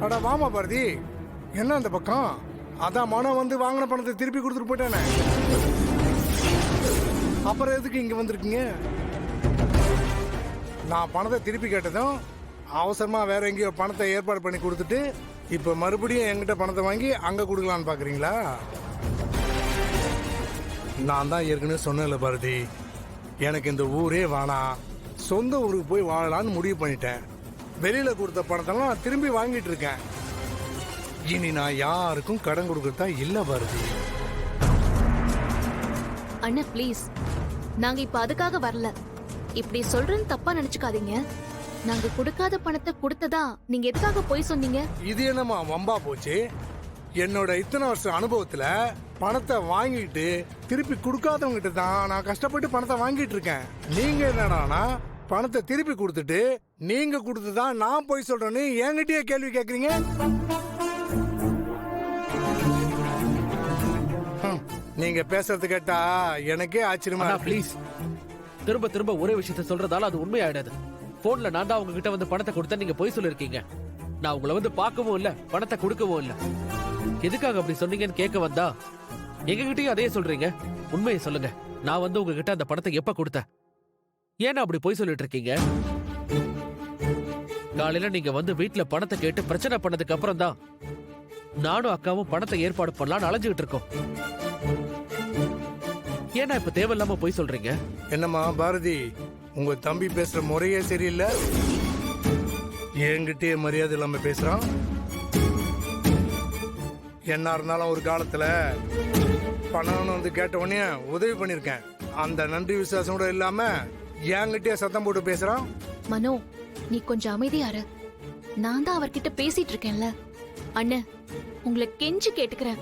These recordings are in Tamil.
அட வாமா பாரதி, என்ன அந்த பக்கம்? அதான் மனம் வந்து வாங்கின பணத்தை திருப்பி கொடுத்துட்டு போயிட்டானே, அப்புறம் எதுக்கு இங்க வந்திருக்கீங்க? நான் பணத்தை திருப்பி கேட்டதும் அவசரமா வேற எங்கேயோ பணத்தை ஏற்பாடு பண்ணி கொடுத்துட்டு இப்ப மறுபடியும் என்கிட்ட பணத்தை வாங்கி அங்க கொடுக்கலான்னு பாக்குறீங்களா? நான் தான் ஏற்கனவே சொன்னேன்ல பாரதி, எனக்கு இந்த ஊரே வேணாம், சொந்த ஊருக்கு போய் வாழலான்னு முடிவு பண்ணிட்டேன். வெளியில கொடுத்த பணத்தெல்லாம் நான் திரும்பி வாங்கிட்டு இருக்கேன். இனி நான் யாருக்கும் கடன் கொடுக்கறதா இல்ல பாரதி. அண்ணா ப்ளீஸ், நாங்க இப்ப அதுக்காக வரல. இப்படி சொல்றேன்னு தப்பா நினைச்சுக்காதீங்க. நாங்க கொடுக்காத பணத்தை கொடுத்ததா நீங்க எதுக்காக போய் சொன்னீங்க? இது என்னமா வம்பா போச்சு? என்னோட இத்தனை வருஷம் அனுபவத்துல பணத்தை வாங்கிட்டு திருப்பி கொடுக்காதவங்க கிட்ட தான் நான் கஷ்டப்பட்டு பணத்தை வாங்கிட்டு இருக்கேன். நீங்க என்னடானா பணத்தை திருப்பி கொடுத்துட்டு நீங்க கொடுத்துதான் நான் போய் சொல்றேன்னு என்கிட்டயே கேள்வி கேக்குறீங்க. நீங்க பேசுறது கேட்டா எனக்கே ஆச்சரியமா. ப்ளீஸ், திரும்ப திரும்ப ஒரே விஷயத்த சொல்றதால அது உண்மையாயிடாது. போன்ல நான் தான் உங்ககிட்ட வந்து பணத்தை கொடுத்தேன், நீங்க போய் சொல்லிருக்கீங்க. நான் உங்களை வந்து பார்க்கவும் இல்ல, பணத்தை கொடுக்கவும் இல்ல. எதுக்காக அப்படி சொன்னீங்கன்னு கேட்க வந்தா எங்ககிட்டயும் அதே சொல்றீங்க. உண்மையை சொல்லுங்க, நான் வந்து உங்ககிட்ட அந்த பணத்தை எப்ப கொடுத்தேன்? ஏன்னா அப்படி போய் சொல்லிட்டு இருக்கீங்க? காலையில நீங்க வந்து வீட்டுல பணத்தை கேட்டு பிரச்சனை பண்ணதுக்கு அப்புறம் தான் நானும் அக்காவும் பணத்தை ஏற்பாடு பண்ணலாம்னு அலைஞ்சுகிட்டு இருக்கோம். ஏன்னா இப்ப தேவையில்லாம போய் சொல்றீங்க? என்னம்மா பாரதி, உங்க தம்பி பேசுற முறையே சரியில்லை. என்கிட்டயே மரியாதை இல்லாம பேசுறான். என்ன இருந்தாலும் ஒரு காலத்துல பணம்னு வந்து கேட்ட உடனே உதவி பண்ணிருக்கேன். அந்த நன்றி விசுவாசம் கூட இல்லாம என்கிட்டயே சத்தம் போட்டு பேசுறான். மனோ, நீ கொஞ்சம் அமைதியாரு. நான் தான் அவர்கிட்ட பேசிட்டு இருக்கேன்ல. அண்ணன், உங்களை கெஞ்சி கேட்டுக்கிறேன்.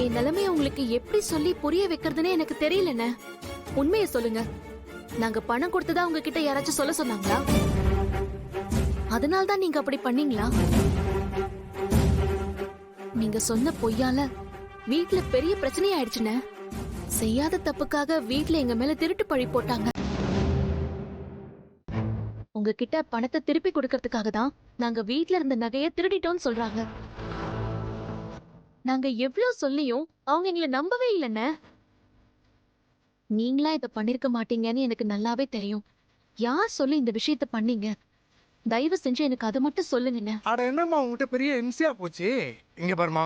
என் நிலைமைய உங்களுக்கு எப்படி சொல்லி புரிய வைக்கிறதுனே எனக்கு தெரியலண்ணே. உண்மையை சொல்லுங்க. நாங்க பணம் கொடுத்ததா உங்ககிட்ட யாராச்சும் சொல்ல சொன்னாங்களா? அதனால்தான் நீங்க அப்படி பண்ணீங்களா? நீங்க சொன்ன பொய்யால வீட்ல பெரிய பிரச்சனை ஆயிடுச்சுன்னு. செய்யாத தப்புக்காக வீட்ல எங்க மேல திருட்டு பழி போட்டாங்க. உங்ககிட்ட பணத்தை திருப்பி கொடுக்கறதுக்காக தான் நாங்க வீட்ல இருந்த நகையை திருடிட்டோம்னு சொல்றாங்க. நாங்க எவ்வளவு சொல்லியும் அவங்க எங்களை நம்பவே இல்லைன்னு. நீங்களா இத பண்ணிருக்க மாட்டீங்கன்னு எனக்கு நல்லாவே தெரியும். யார் சொல்லி இந்த விஷயத்த பண்ணீங்க? தயவு செஞ்சு எனக்கு அதை மட்டும் சொல்லுங்க. அட என்னம்மா உங்ககிட்ட பெரிய இம்சையா போச்சு? இங்க பாருமா,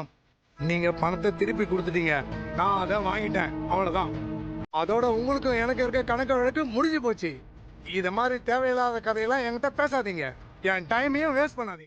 நீங்க பணத்தை திருப்பி கொடுத்துட்டீங்க, நான் அதை வாங்கிட்டேன், அவ்வளவுதான். அதோட உங்களுக்கும் எனக்கு இருக்க கணக்கு வழக்கு முடிஞ்சு போச்சு. இத மாதிரி தேவையில்லாத கதையெல்லாம் என்கிட்ட பேசாதீங்க. என் டைமையும் வேஸ்ட் பண்ணாதீங்க.